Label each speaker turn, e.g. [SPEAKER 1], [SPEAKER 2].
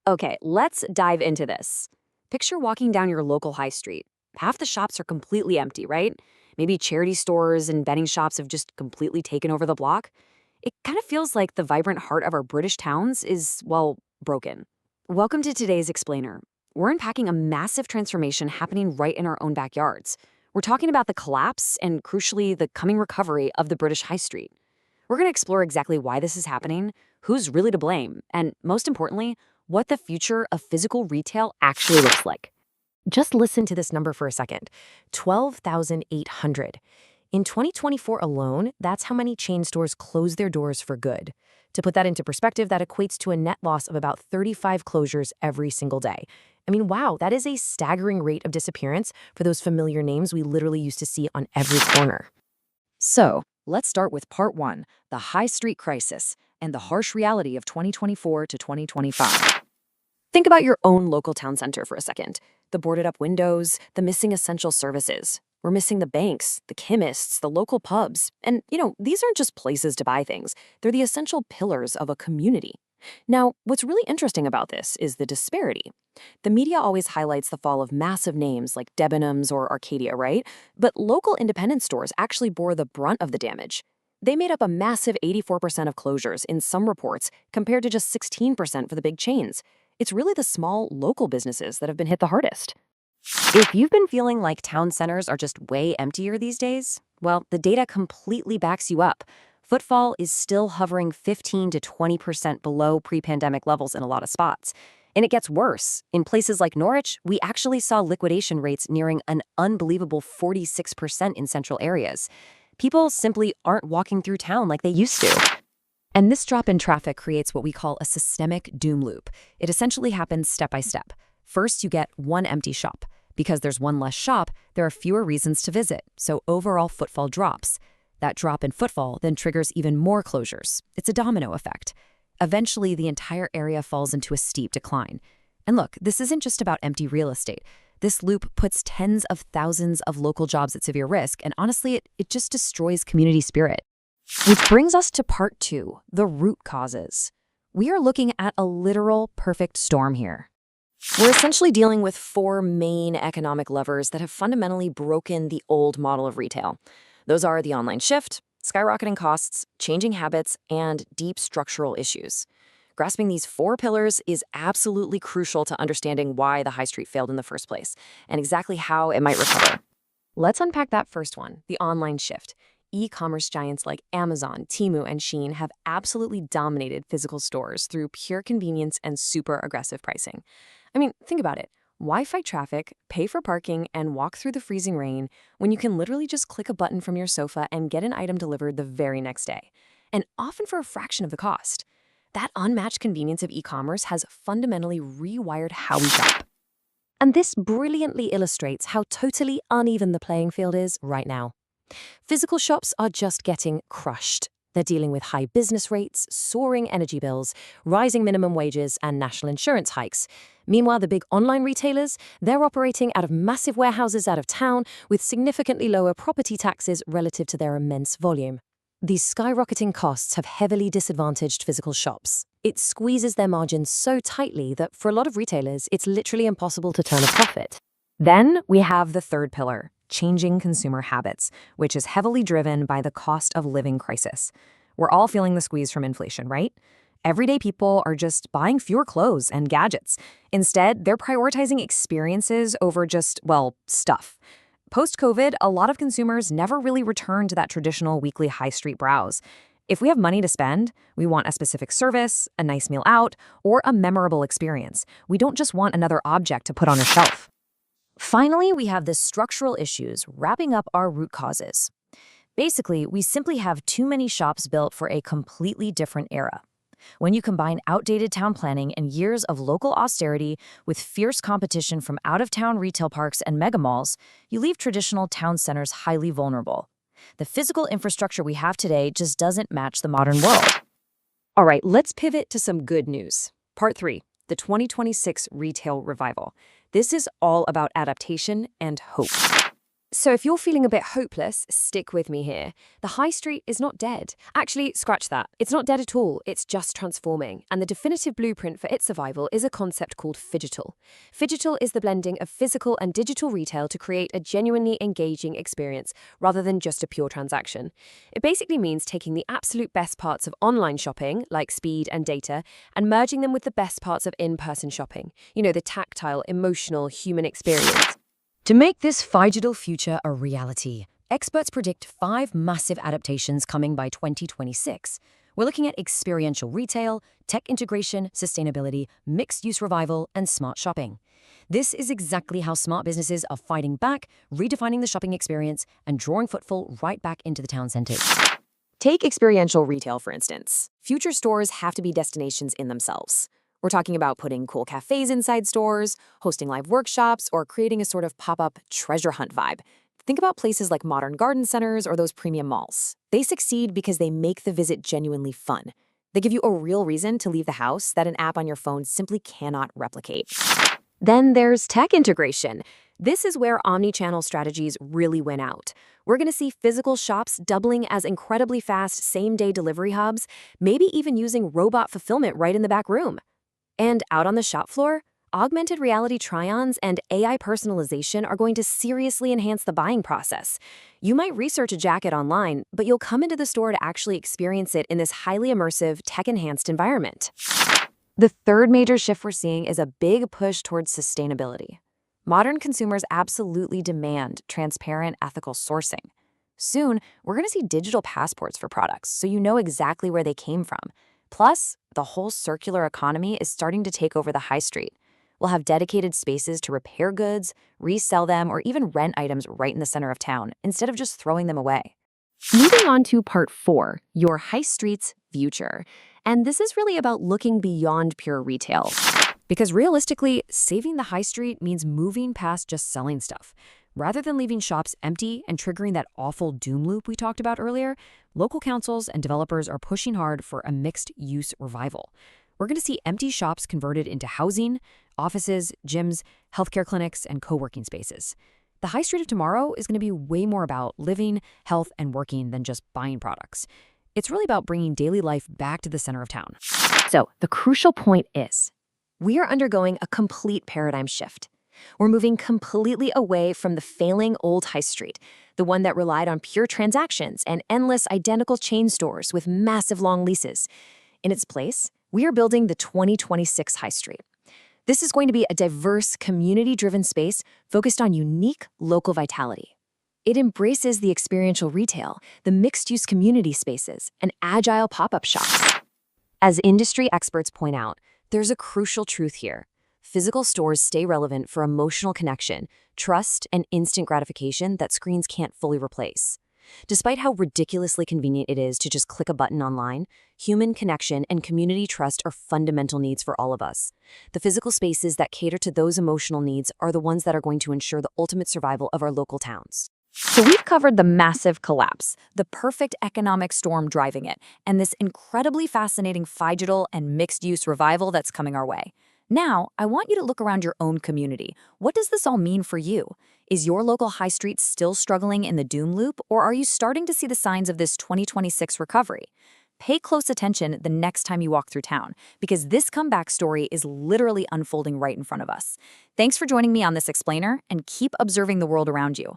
[SPEAKER 1] Okay, let's dive into this. Picture walking down your local high street. Half the shops are completely empty, right? Maybe charity stores and betting shops have just completely taken over the block. It kind of feels like the vibrant heart of our British towns is, well, broken. Welcome to today's Explainer. We're unpacking a massive transformation happening right in our own backyards. We're talking about the collapse and, crucially, the coming recovery of the British high street. We're going to explore exactly why this is happening, who's really to blame, and most importantly, what the future of physical retail actually looks like. Just listen to this number for a second: 12,800. In 2024 alone, that's how many chain stores closed their doors for good. To put that into perspective, that equates to a net loss of about 35 closures every single day. I mean, wow, that is a staggering rate of disappearance for those familiar names we literally used to see on every corner. So, let's start with part one: the high street crisis and the harsh reality of 2024 to 2025. Think about your own local town center for a second. The boarded up windows, the missing essential services. We're missing the banks, the chemists, the local pubs. And, these aren't just places to buy things, they're the essential pillars of a community. Now, what's really interesting about this is the disparity. The media always highlights the fall of massive names like Debenhams or Arcadia, right? But local independent stores actually bore the brunt of the damage. They made up a massive 84% of closures in some reports, compared to just 16% for the big chains. It's really the small, local businesses that have been hit the hardest. If you've been feeling like town centers are just way emptier these days, well, the data completely backs you up. Footfall is still hovering 15 to 20% below pre-pandemic levels in a lot of spots. And it gets worse. In places like Norwich, we actually saw liquidation rates nearing an unbelievable 46% in central areas. People simply aren't walking through town like they used to. And this drop in traffic creates what we call a systemic doom loop. It essentially happens step by step. First, you get one empty shop. Because there's one less shop, there are fewer reasons to visit, so overall footfall drops. That drop in footfall then triggers even more closures. It's a domino effect. Eventually, the entire area falls into a steep decline. And look, this isn't just about empty real estate. This loop puts tens of thousands of local jobs at severe risk, and honestly, it just destroys community spirit. Which brings us to part two: the root causes. We are looking at a literal perfect storm here. We're essentially dealing with four main economic levers that have fundamentally broken the old model of retail. Those are the online shift, skyrocketing costs, changing habits, and deep structural issues. Grasping these four pillars is absolutely crucial to understanding why the high street failed in the first place and exactly how it might recover. Let's unpack that first one: the online shift. E-commerce giants like Amazon, Temu, and Shein have absolutely dominated physical stores through pure convenience and super aggressive pricing. I mean, think about it. Why fight traffic, pay for parking, and walk through the freezing rain when you can literally just click a button from your sofa and get an item delivered the very next day? And often for a fraction of the cost. That unmatched convenience of e-commerce has fundamentally rewired how we shop. And this brilliantly illustrates how totally uneven the playing field is right now. Physical shops are just getting crushed. They're dealing with high business rates, soaring energy bills, rising minimum wages, and national insurance hikes. Meanwhile, the big online retailers, they're operating out of massive warehouses out of town with significantly lower property taxes relative to their immense volume. These skyrocketing costs have heavily disadvantaged physical shops. It squeezes their margins so tightly that for a lot of retailers, it's literally impossible to turn a profit. Then we have the third pillar: changing consumer habits, which is heavily driven by the cost of living crisis. We're all feeling the squeeze from inflation, right? Everyday people are just buying fewer clothes and gadgets. Instead, they're prioritizing experiences over just, well, stuff. Post-COVID, a lot of consumers never really returned to that traditional weekly high street browse. If we have money to spend, we want a specific service, a nice meal out, or a memorable experience. We don't just want another object to put on a shelf. Finally, we have the structural issues wrapping up our root causes. Basically, we simply have too many shops built for a completely different era. When you combine outdated town planning and years of local austerity with fierce competition from out-of-town retail parks and mega malls, you leave traditional town centers highly vulnerable. The physical infrastructure we have today just doesn't match the modern world. All right, let's pivot to some good news. Part 3: the 2026 retail revival. This is all about adaptation and hope. So if you're feeling a bit hopeless, stick with me here. The high street is not dead. Actually, scratch that. It's not dead at all. It's just transforming. And the definitive blueprint for its survival is a concept called phygital. Phygital is the blending of physical and digital retail to create a genuinely engaging experience rather than just a pure transaction. It basically means taking the absolute best parts of online shopping, like speed and data, and merging them with the best parts of in-person shopping. You know, the tactile, emotional, human experience. To make this phygital future a reality, experts predict 5 massive adaptations coming by 2026. We're looking at experiential retail, tech integration, sustainability, mixed-use revival, and smart shopping. This is exactly how smart businesses are fighting back, redefining the shopping experience, and drawing footfall right back into the town centers. Take experiential retail, for instance. Future stores have to be destinations in themselves. We're talking about putting cool cafes inside stores, hosting live workshops, or creating a sort of pop-up treasure hunt vibe. Think about places like modern garden centers or those premium malls. They succeed because they make the visit genuinely fun. They give you a real reason to leave the house that an app on your phone simply cannot replicate. Then there's tech integration. This is where omni-channel strategies really win out. We're going to see physical shops doubling as incredibly fast same-day delivery hubs, maybe even using robot fulfillment right in the back room. And out on the shop floor, augmented reality try-ons and AI personalization are going to seriously enhance the buying process. You might research a jacket online, but you'll come into the store to actually experience it in this highly immersive, tech-enhanced environment. The third major shift we're seeing is a big push towards sustainability. Modern consumers absolutely demand transparent, ethical sourcing. Soon, we're going to see digital passports for products, so you know exactly where they came from. Plus, the whole circular economy is starting to take over the high street. We'll have dedicated spaces to repair goods, resell them, or even rent items right in the center of town, instead of just throwing them away. Moving on to part 4, your high street's future. And this is really about looking beyond pure retail. Because realistically, saving the high street means moving past just selling stuff. Rather than leaving shops empty and triggering that awful doom loop we talked about earlier, local councils and developers are pushing hard for a mixed-use revival. We're going to see empty shops converted into housing, offices, gyms, healthcare clinics, and co-working spaces. The high street of tomorrow is going to be way more about living, health, and working than just buying products. It's really about bringing daily life back to the center of town. So the crucial point is, we are undergoing a complete paradigm shift. We're moving completely away from the failing old high street, the one that relied on pure transactions and endless identical chain stores with massive long leases. In its place, we are building the 2026 high street. This is going to be a diverse, community-driven space focused on unique local vitality. It embraces the experiential retail, the mixed-use community spaces, and agile pop-up shops. As industry experts point out, there's a crucial truth here. Physical stores stay relevant for emotional connection, trust, and instant gratification that screens can't fully replace. Despite how ridiculously convenient it is to just click a button online, human connection and community trust are fundamental needs for all of us. The physical spaces that cater to those emotional needs are the ones that are going to ensure the ultimate survival of our local towns. So we've covered the massive collapse, the perfect economic storm driving it, and this incredibly fascinating phygital and mixed-use revival that's coming our way. Now, I want you to look around your own community. What does this all mean for you? Is your local high street still struggling in the doom loop, or are you starting to see the signs of this 2026 recovery? Pay close attention the next time you walk through town, because this comeback story is literally unfolding right in front of us. Thanks for joining me on this explainer, and keep observing the world around you.